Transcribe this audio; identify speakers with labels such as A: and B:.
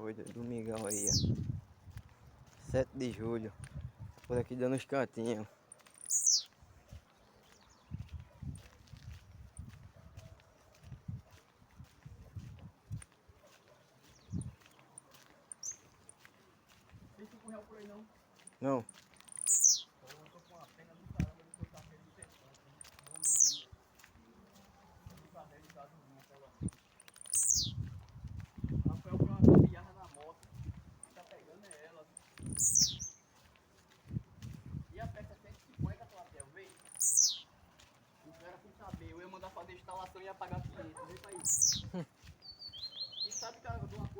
A: Coisa, domingão aí, ó. 7 de julho. Por aqui dando os cantinhos.
B: Tem que correr por aí não.
A: Não.